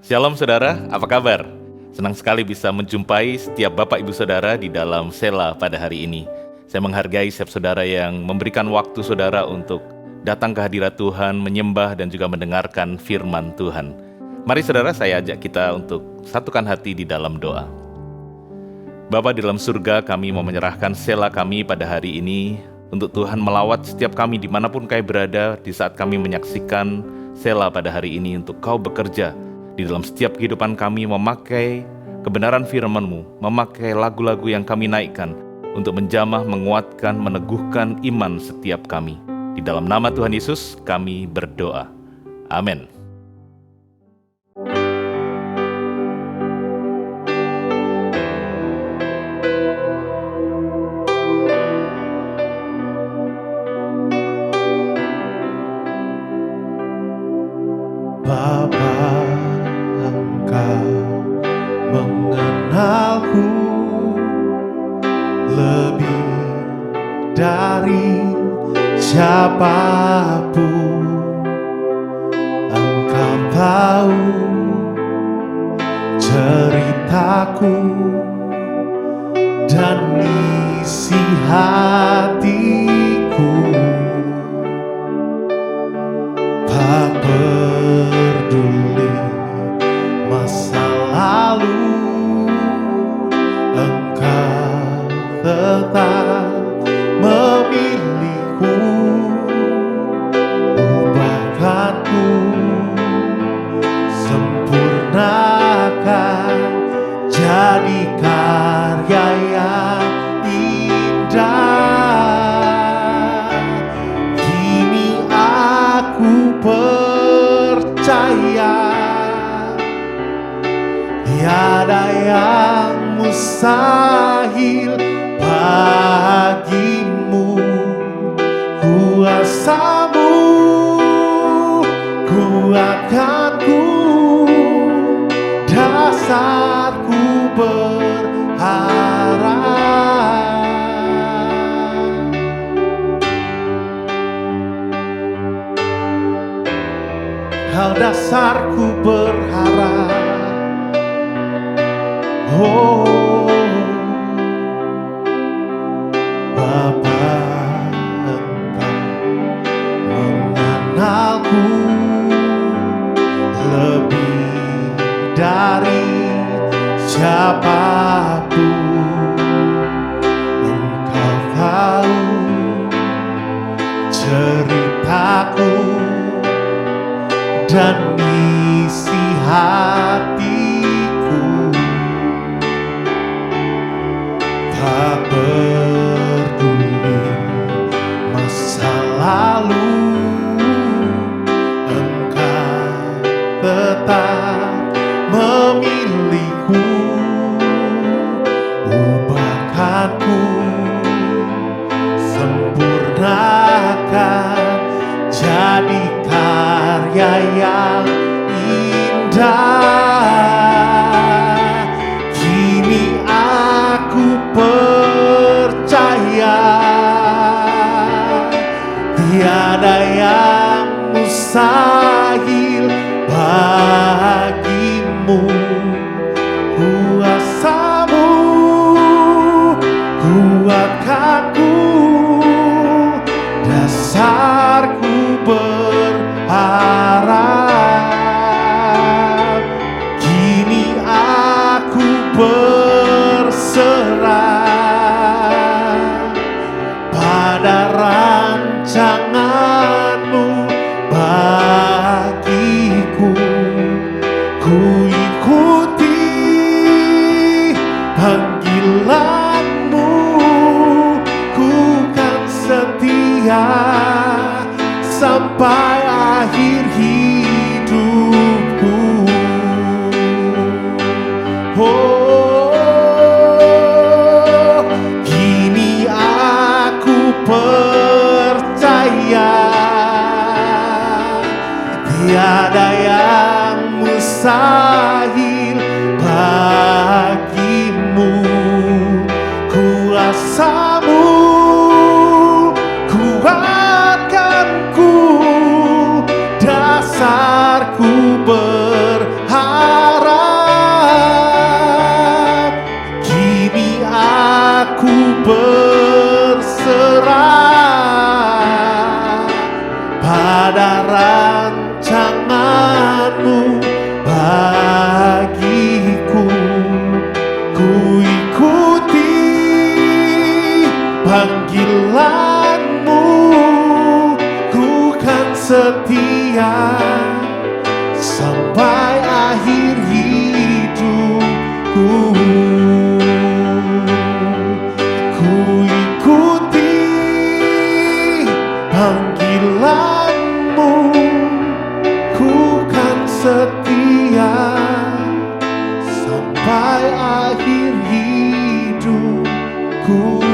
Shalom saudara, apa kabar? Senang sekali bisa menjumpai setiap Bapak Ibu Saudara di dalam Sela pada hari ini. Saya menghargai setiap saudara yang memberikan waktu saudara untuk datang ke hadirat Tuhan, menyembah dan juga mendengarkan firman Tuhan. Mari saudara, saya ajak kita untuk satukan hati di dalam doa. Bapa di dalam surga, kami mau menyerahkan Sela kami pada hari ini untuk Tuhan melawat setiap kami dimanapun kami berada di saat kami menyaksikan Sela pada hari ini untuk Kau bekerja di dalam setiap kehidupan kami, memakai kebenaran firman-Mu, memakai lagu-lagu yang kami naikkan untuk menjamah, menguatkan, meneguhkan iman setiap kami. Di dalam nama Tuhan Yesus kami berdoa. Amin. Bapa, Engkau mengenalku lebih dari siapapun. Engkau tahu ceritaku dan isi hatiku. Tak peduli masa lalu, Engkau tetap memilihku. Ubahkanku, sempurnakan, jadi karya yang indah. Kini aku percaya tiada yang mustahil bagimu. Kuasa-Mu kuatkanku, dasarku berharap. Kau dasarku berharap. Oh, Bapa, Engkau mengenalku lebih dari siapapun. Engkau tahu ceritaku dan isi hatiku. Tak peduli masa lalu, Engkau tetap memilihku. Ubahkanku, sempurnakan, jadi karya yang indah. Kini aku percaya tiada yang mustahil bagimu. Kuasa-Mu kuatkanku, dasarku berharap. Kini aku berserah pada rancangan-Mu bagiku. Ku ikuti panggilan-Mu, ku kan setia sampai akhir hidupku. Oh, kini aku percaya tiada yang mustahil bagimu. Kuasa-Mu kuatkanku, dasarku berharap. panggilanmu, ku kan setia sampai akhir hidupku. Ku ikuti panggilanmu, ku kan setia sampai akhir hidupku.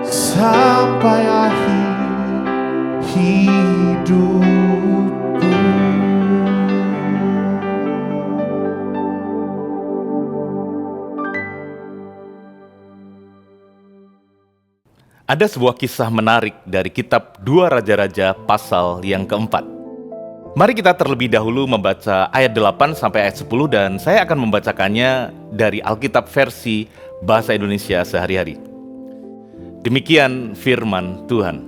Sampai akhir hidupku. Ada sebuah kisah menarik dari kitab 2 Raja-Raja pasal yang keempat. Mari kita terlebih dahulu membaca ayat 8 sampai ayat 10 dan saya akan membacakannya dari Alkitab versi Bahasa Indonesia sehari-hari. Demikian firman Tuhan.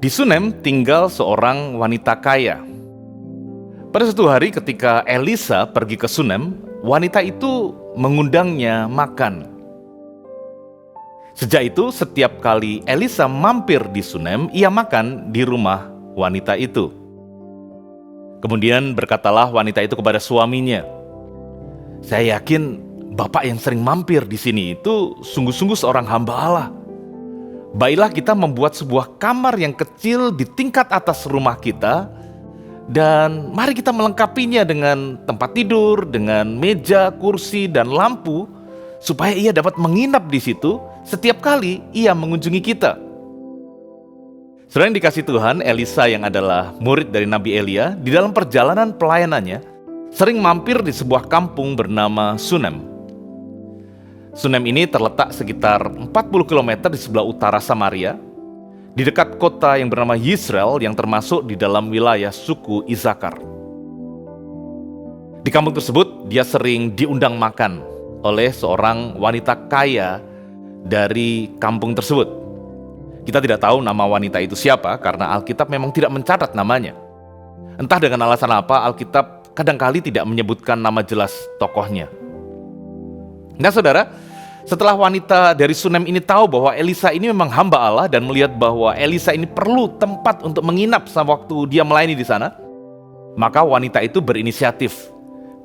Di Sunem tinggal seorang wanita kaya. Pada suatu hari ketika Elisa pergi ke Sunem, wanita itu mengundangnya makan. Sejak itu, setiap kali Elisa mampir di Sunem, ia makan di rumah wanita itu. Kemudian berkatalah wanita itu kepada suaminya, "Saya yakin Bapak yang sering mampir di sini itu sungguh-sungguh seorang hamba Allah. Baiklah kita membuat sebuah kamar yang kecil di tingkat atas rumah kita, dan mari kita melengkapinya dengan tempat tidur, dengan meja, kursi, dan lampu, supaya ia dapat menginap di situ setiap kali ia mengunjungi kita." Saudara yang dikasih Tuhan, Elisa yang adalah murid dari Nabi Elia, di dalam perjalanan pelayanannya, sering mampir di sebuah kampung bernama Sunem. Sunem ini terletak sekitar 40 km di sebelah utara Samaria, di dekat kota yang bernama Yisrael yang termasuk di dalam wilayah suku Isakar. Di kampung tersebut, dia sering diundang makan oleh seorang wanita kaya dari kampung tersebut. Kita tidak tahu nama wanita itu siapa karena Alkitab memang tidak mencatat namanya. Entah dengan alasan apa, Alkitab kadangkali tidak menyebutkan nama jelas tokohnya. Nah saudara, setelah wanita dari Sunem ini tahu bahwa Elisa ini memang hamba Allah dan melihat bahwa Elisa ini perlu tempat untuk menginap sewaktu dia melayani di sana, maka wanita itu berinisiatif.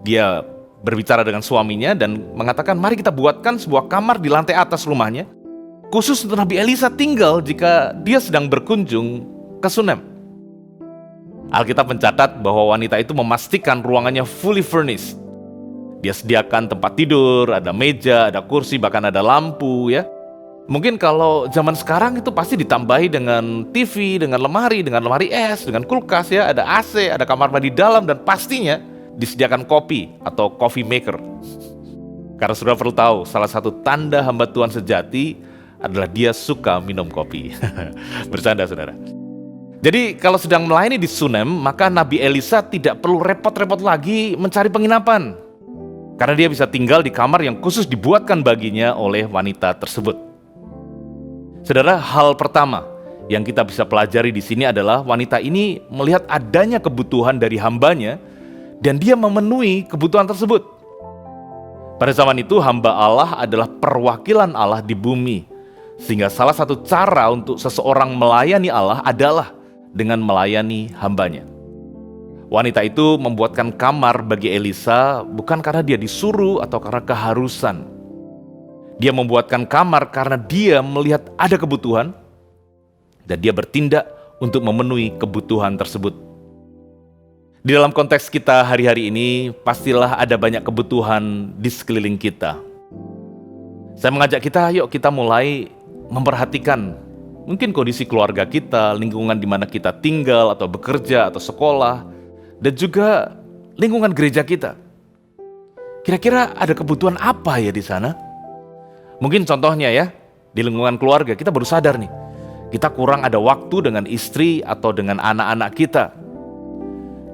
Dia berbicara dengan suaminya dan mengatakan, "Mari kita buatkan sebuah kamar di lantai atas rumahnya, khusus untuk Nabi Elisa tinggal jika dia sedang berkunjung ke Sunem." Alkitab mencatat bahwa wanita itu memastikan ruangannya fully furnished. Dia sediakan tempat tidur, ada meja, ada kursi, bahkan ada lampu ya. Mungkin kalau zaman sekarang itu pasti ditambahi dengan TV, dengan lemari es, dengan kulkas ya, ada AC, ada kamar mandi dalam, dan pastinya disediakan kopi atau coffee maker. Karena sudah perlu tahu, salah satu tanda hamba Tuhan sejati adalah dia suka minum kopi. Bercanda saudara. Jadi kalau sedang melayani di Sunem, maka Nabi Elisa tidak perlu repot-repot lagi mencari penginapan. Karena dia bisa tinggal di kamar yang khusus dibuatkan baginya oleh wanita tersebut. Saudara, hal pertama yang kita bisa pelajari di sini adalah wanita ini melihat adanya kebutuhan dari hambanya dan dia memenuhi kebutuhan tersebut. Pada zaman itu hamba Allah adalah perwakilan Allah di bumi, sehingga salah satu cara untuk seseorang melayani Allah adalah dengan melayani hambanya. Wanita itu membuatkan kamar bagi Elisa bukan karena dia disuruh atau karena keharusan. Dia membuatkan kamar karena dia melihat ada kebutuhan dan dia bertindak untuk memenuhi kebutuhan tersebut. Di dalam konteks kita hari-hari ini, pastilah ada banyak kebutuhan di sekeliling kita. Saya mengajak kita, yuk kita mulai memperhatikan mungkin kondisi keluarga kita, lingkungan di mana kita tinggal atau bekerja atau sekolah, dan juga lingkungan gereja kita. Kira-kira ada kebutuhan apa ya di sana? Mungkin contohnya ya, di lingkungan keluarga kita baru sadar nih, kita kurang ada waktu dengan istri atau dengan anak-anak kita.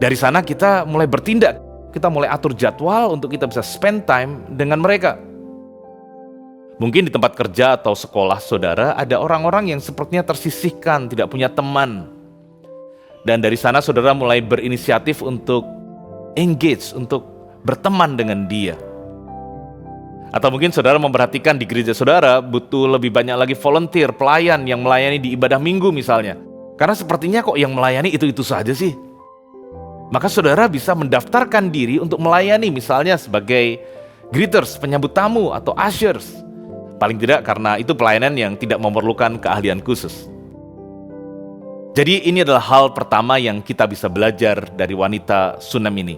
Dari sana kita mulai bertindak, kita mulai atur jadwal untuk kita bisa spend time dengan mereka. Mungkin di tempat kerja atau sekolah saudara ada orang-orang yang sepertinya tersisihkan, tidak punya teman. Dan dari sana saudara mulai berinisiatif untuk engage, untuk berteman dengan dia. Atau mungkin saudara memperhatikan di gereja saudara butuh lebih banyak lagi volunteer, pelayan yang melayani di ibadah minggu misalnya. Karena sepertinya kok yang melayani itu-itu saja sih. Maka saudara bisa mendaftarkan diri untuk melayani misalnya sebagai greeters, penyambut tamu atau ushers. Paling tidak karena itu pelayanan yang tidak memerlukan keahlian khusus. Jadi ini adalah hal pertama yang kita bisa belajar dari wanita Sunem ini.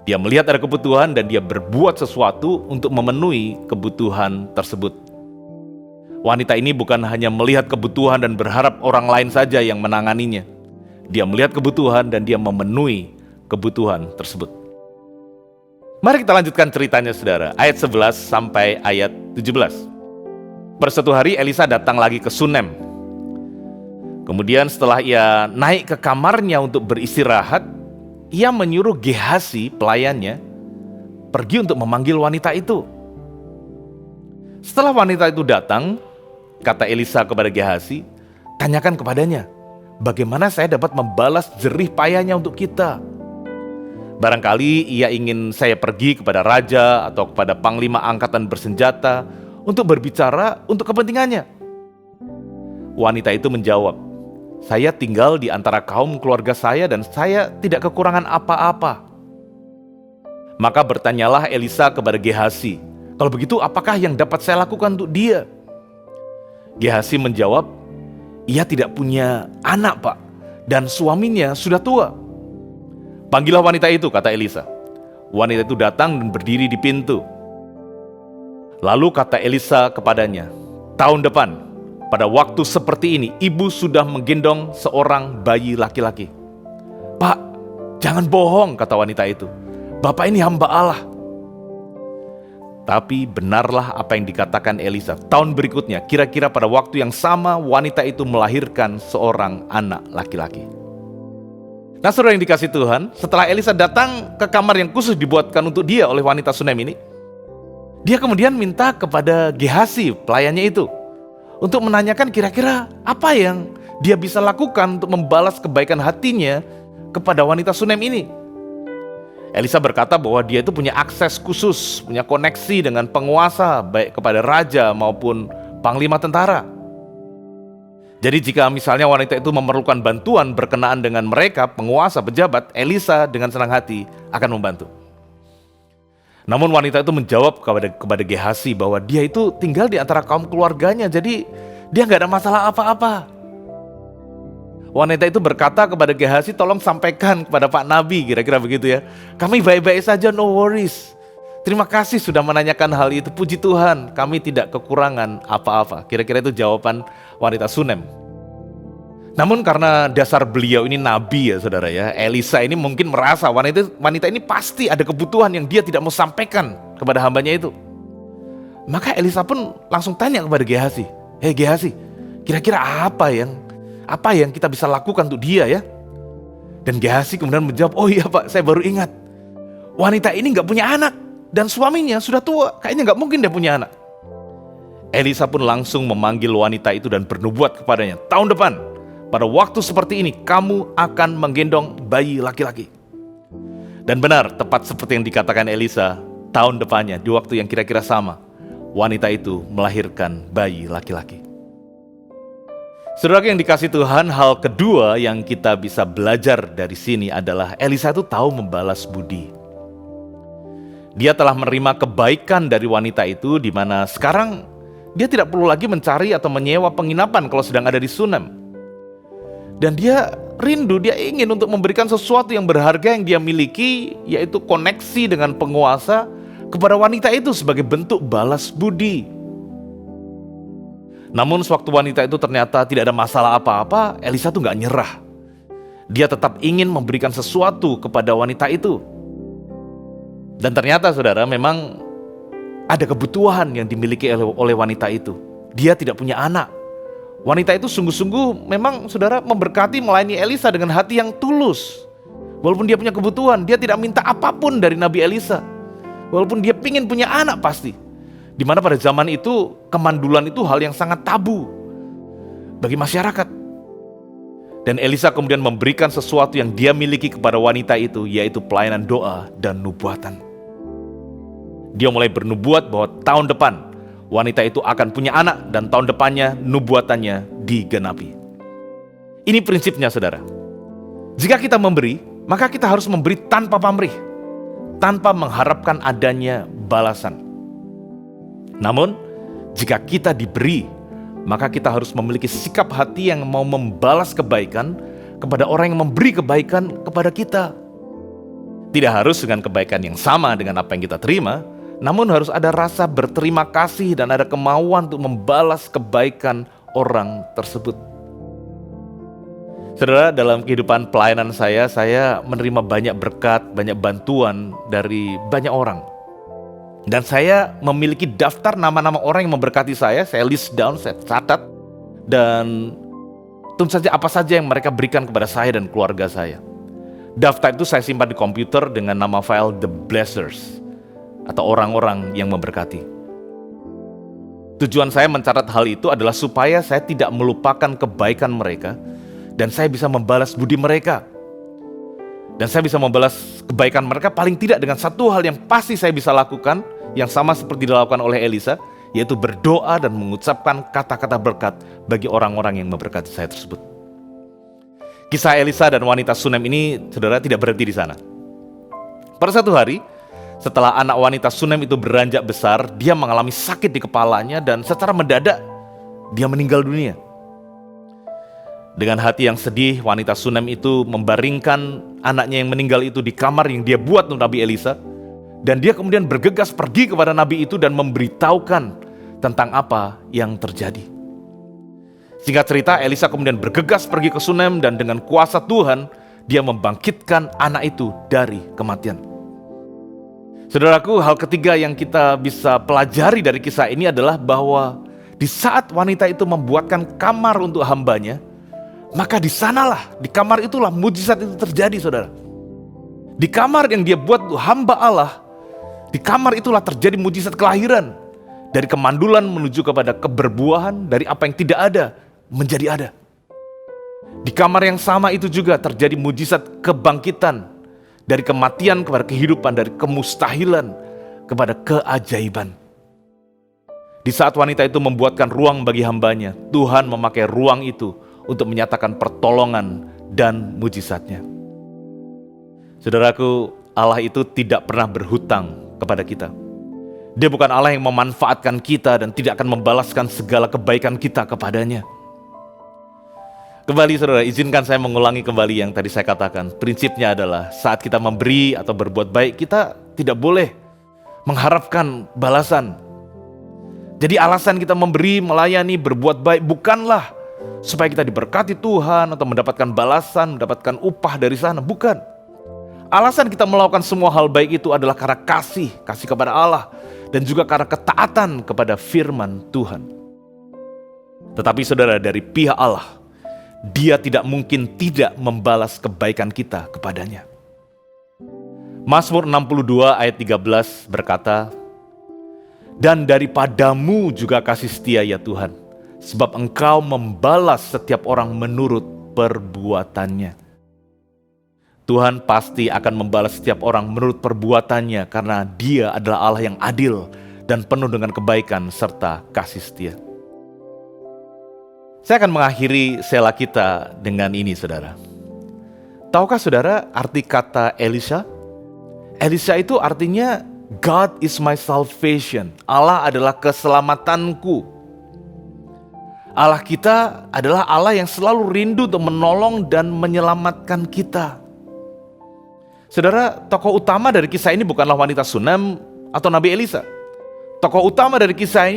Dia melihat ada kebutuhan dan dia berbuat sesuatu untuk memenuhi kebutuhan tersebut. Wanita ini bukan hanya melihat kebutuhan dan berharap orang lain saja yang menanganinya. Dia melihat kebutuhan dan dia memenuhi kebutuhan tersebut. Mari kita lanjutkan ceritanya saudara, ayat 11 sampai ayat 17. Pada suatu hari Elisa datang lagi ke Sunem. Kemudian setelah ia naik ke kamarnya untuk beristirahat, ia menyuruh Gehasi pelayannya pergi untuk memanggil wanita itu. Setelah wanita itu datang, kata Elisa kepada Gehasi, tanyakan kepadanya, bagaimana saya dapat membalas jerih payahnya untuk kita? Barangkali ia ingin saya pergi kepada raja atau kepada panglima angkatan bersenjata untuk berbicara untuk kepentingannya. Wanita itu menjawab, saya tinggal di antara kaum keluarga saya dan saya tidak kekurangan apa-apa. Maka bertanyalah Elisa kepada Gehasi, kalau begitu apakah yang dapat saya lakukan untuk dia? Gehasi menjawab, ia tidak punya anak pak, dan suaminya sudah tua. Panggillah wanita itu, kata Elisa. Wanita itu datang dan berdiri di pintu. Lalu kata Elisa kepadanya, tahun depan pada waktu seperti ini, ibu sudah menggendong seorang bayi laki-laki. Pak, jangan bohong, kata wanita itu. Bapak ini hamba Allah. Tapi benarlah apa yang dikatakan Elisa. Tahun berikutnya, kira-kira pada waktu yang sama, wanita itu melahirkan seorang anak laki-laki. Nah saudara yang dikasih Tuhan, setelah Elisa datang ke kamar yang khusus dibuatkan untuk dia oleh wanita Sunem ini, dia kemudian minta kepada Gehasi, pelayannya itu, untuk menanyakan kira-kira apa yang dia bisa lakukan untuk membalas kebaikan hatinya kepada wanita Sunem ini. Elisa berkata bahwa dia itu punya akses khusus, punya koneksi dengan penguasa, baik kepada raja maupun panglima tentara. Jadi jika misalnya wanita itu memerlukan bantuan berkenaan dengan mereka, penguasa, pejabat, Elisa dengan senang hati akan membantu. Namun wanita itu menjawab kepada Gehasi bahwa dia itu tinggal di antara kaum keluarganya, jadi dia nggak ada masalah apa-apa. Wanita itu berkata kepada Gehasi, tolong sampaikan kepada Pak Nabi, kira-kira begitu ya. Kami baik-baik saja, no worries. Terima kasih sudah menanyakan hal itu, puji Tuhan, kami tidak kekurangan apa-apa. Kira-kira itu jawaban wanita Sunem. Namun karena dasar beliau ini nabi ya saudara ya, Elisa ini mungkin merasa wanita ini pasti ada kebutuhan yang dia tidak mau sampaikan kepada hambanya itu. Maka Elisa pun langsung tanya kepada Gehasi, hei Gehasi, kira-kira apa yang kita bisa lakukan untuk dia ya? Dan Gehasi kemudian menjawab, oh iya Pak, saya baru ingat, wanita ini gak punya anak dan suaminya sudah tua, kayaknya gak mungkin dia punya anak. Elisa pun langsung memanggil wanita itu dan bernubuat kepadanya, tahun depan pada waktu seperti ini, kamu akan menggendong bayi laki-laki. Dan benar, tepat seperti yang dikatakan Elisa, tahun depannya, di waktu yang kira-kira sama, wanita itu melahirkan bayi laki-laki. Saudara yang dikasih Tuhan, hal kedua yang kita bisa belajar dari sini adalah Elisa itu tahu membalas budi. Dia telah menerima kebaikan dari wanita itu, di mana sekarang dia tidak perlu lagi mencari atau menyewa penginapan kalau sedang ada di Sunem. Dan dia rindu, dia ingin untuk memberikan sesuatu yang berharga yang dia miliki, yaitu koneksi dengan penguasa kepada wanita itu sebagai bentuk balas budi. Namun sewaktu wanita itu ternyata tidak ada masalah apa-apa, Elisa tuh gak nyerah. Dia tetap ingin memberikan sesuatu kepada wanita itu. Dan ternyata saudara, memang ada kebutuhan yang dimiliki oleh wanita itu. Dia tidak punya anak. Wanita itu sungguh-sungguh memang saudara memberkati melayani Elisa dengan hati yang tulus. Walaupun dia punya kebutuhan, dia tidak minta apapun dari Nabi Elisa. Walaupun dia ingin punya anak pasti. Dimana pada zaman itu kemandulan itu hal yang sangat tabu bagi masyarakat. Dan Elisa kemudian memberikan sesuatu yang dia miliki kepada wanita itu, yaitu pelayanan doa dan nubuatan. Dia mulai bernubuat bahwa tahun depan wanita itu akan punya anak, dan tahun depannya nubuatannya digenapi. Ini prinsipnya, saudara. Jika kita memberi, maka kita harus memberi tanpa pamrih, tanpa mengharapkan adanya balasan. Namun, jika kita diberi, maka kita harus memiliki sikap hati yang mau membalas kebaikan kepada orang yang memberi kebaikan kepada kita. Tidak harus dengan kebaikan yang sama dengan apa yang kita terima, namun harus ada rasa berterima kasih dan ada kemauan untuk membalas kebaikan orang tersebut. Saudara, dalam kehidupan pelayanan saya menerima banyak berkat, banyak bantuan dari banyak orang. Dan saya memiliki daftar nama-nama orang yang memberkati saya list down, saya catat. Dan tentu saja apa saja yang mereka berikan kepada saya dan keluarga saya. Daftar itu saya simpan di komputer dengan nama file The Blessers, atau orang-orang yang memberkati. Tujuan saya mencatat hal itu adalah supaya saya tidak melupakan kebaikan mereka, dan saya bisa membalas budi mereka. Dan saya bisa membalas kebaikan mereka paling tidak dengan satu hal yang pasti saya bisa lakukan, yang sama seperti dilakukan oleh Elisa, yaitu berdoa dan mengucapkan kata-kata berkat bagi orang-orang yang memberkati saya tersebut. Kisah Elisa dan wanita Sunem ini, saudara, tidak berhenti di sana. Pada satu hari, setelah anak wanita Sunem itu beranjak besar, dia mengalami sakit di kepalanya dan secara mendadak dia meninggal dunia. Dengan hati yang sedih, wanita Sunem itu membaringkan anaknya yang meninggal itu di kamar yang dia buat untuk Nabi Elisa. Dan dia kemudian bergegas pergi kepada Nabi itu dan memberitahukan tentang apa yang terjadi. Singkat cerita, Elisa kemudian bergegas pergi ke Sunem dan dengan kuasa Tuhan, dia membangkitkan anak itu dari kematian. Saudaraku, hal ketiga yang kita bisa pelajari dari kisah ini adalah bahwa di saat wanita itu membuatkan kamar untuk hambanya, maka di sanalah, di kamar itulah mujizat itu terjadi, saudara. Di kamar yang dia buat untuk hamba Allah, di kamar itulah terjadi mujizat kelahiran. Dari kemandulan menuju kepada keberbuahan, dari apa yang tidak ada menjadi ada. Di kamar yang sama itu juga terjadi mujizat kebangkitan. Dari kematian kepada kehidupan, dari kemustahilan kepada keajaiban. Di saat wanita itu membuatkan ruang bagi hambanya, Tuhan memakai ruang itu untuk menyatakan pertolongan dan mujizatnya. Saudaraku, Allah itu tidak pernah berhutang kepada kita. Dia bukan Allah yang memanfaatkan kita dan tidak akan membalaskan segala kebaikan kita kepadanya. Kembali saudara, izinkan saya mengulangi kembali yang tadi saya katakan. Prinsipnya adalah saat kita memberi atau berbuat baik, kita tidak boleh mengharapkan balasan. Jadi alasan kita memberi, melayani, berbuat baik bukanlah supaya kita diberkati Tuhan atau mendapatkan balasan, mendapatkan upah dari sana. Bukan. Alasan kita melakukan semua hal baik itu adalah karena kasih kepada Allah, dan juga karena ketaatan kepada firman Tuhan. Tetapi saudara, dari pihak Allah, Dia tidak mungkin tidak membalas kebaikan kita kepadanya. Mazmur 62 ayat 13 berkata, "Dan daripadamu juga kasih setia ya Tuhan, sebab Engkau membalas setiap orang menurut perbuatannya." Tuhan pasti akan membalas setiap orang menurut perbuatannya, karena Dia adalah Allah yang adil dan penuh dengan kebaikan serta kasih setia. Saya akan mengakhiri sela kita dengan ini, saudara. Tahukah saudara arti kata Elisha? Elisha itu artinya God is my salvation. Allah adalah keselamatanku. Allah kita adalah Allah yang selalu rindu untuk menolong dan menyelamatkan kita. Saudara, tokoh utama dari kisah ini bukanlah wanita Sunem atau Nabi Elisa. Tokoh utama dari kisah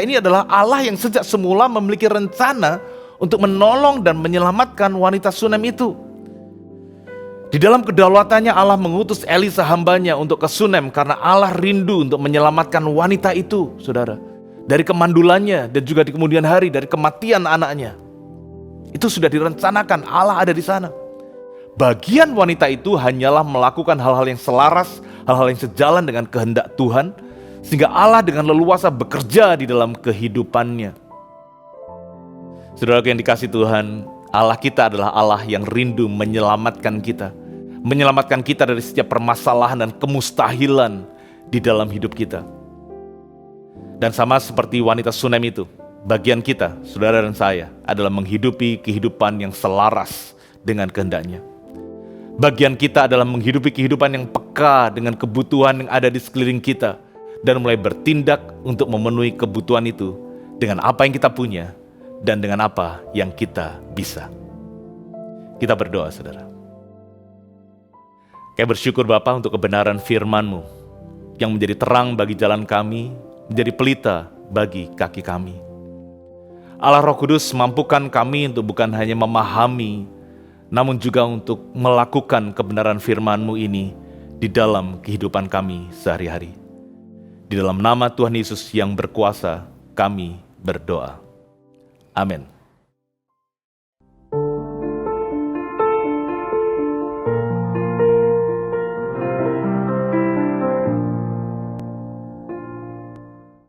ini adalah Allah yang sejak semula memiliki rencana untuk menolong dan menyelamatkan wanita Sunem itu. Di dalam kedaulatannya Allah mengutus Elisa hambanya untuk ke Sunem karena Allah rindu untuk menyelamatkan wanita itu, saudara. Dari kemandulannya dan juga di kemudian hari dari kematian anaknya. Itu sudah direncanakan, Allah ada di sana. Bagian wanita itu hanyalah melakukan hal-hal yang selaras, hal-hal yang sejalan dengan kehendak Tuhan, sehingga Allah dengan leluasa bekerja di dalam kehidupannya. Saudara yang dikasihi Tuhan, Allah kita adalah Allah yang rindu menyelamatkan kita. Menyelamatkan kita dari setiap permasalahan dan kemustahilan di dalam hidup kita. Dan sama seperti wanita Sunem itu, bagian kita, saudara dan saya, adalah menghidupi kehidupan yang selaras dengan kehendaknya. Bagian kita adalah menghidupi kehidupan yang peka dengan kebutuhan yang ada di sekeliling kita, dan mulai bertindak untuk memenuhi kebutuhan itu dengan apa yang kita punya dan dengan apa yang kita bisa. Kita berdoa, saudara. Kami bersyukur Bapa untuk kebenaran firman-Mu yang menjadi terang bagi jalan kami, menjadi pelita bagi kaki kami. Allah Roh Kudus mampukan kami untuk bukan hanya memahami, namun juga untuk melakukan kebenaran firman-Mu ini di dalam kehidupan kami sehari-hari. Di dalam nama Tuhan Yesus yang berkuasa, kami berdoa. Amin.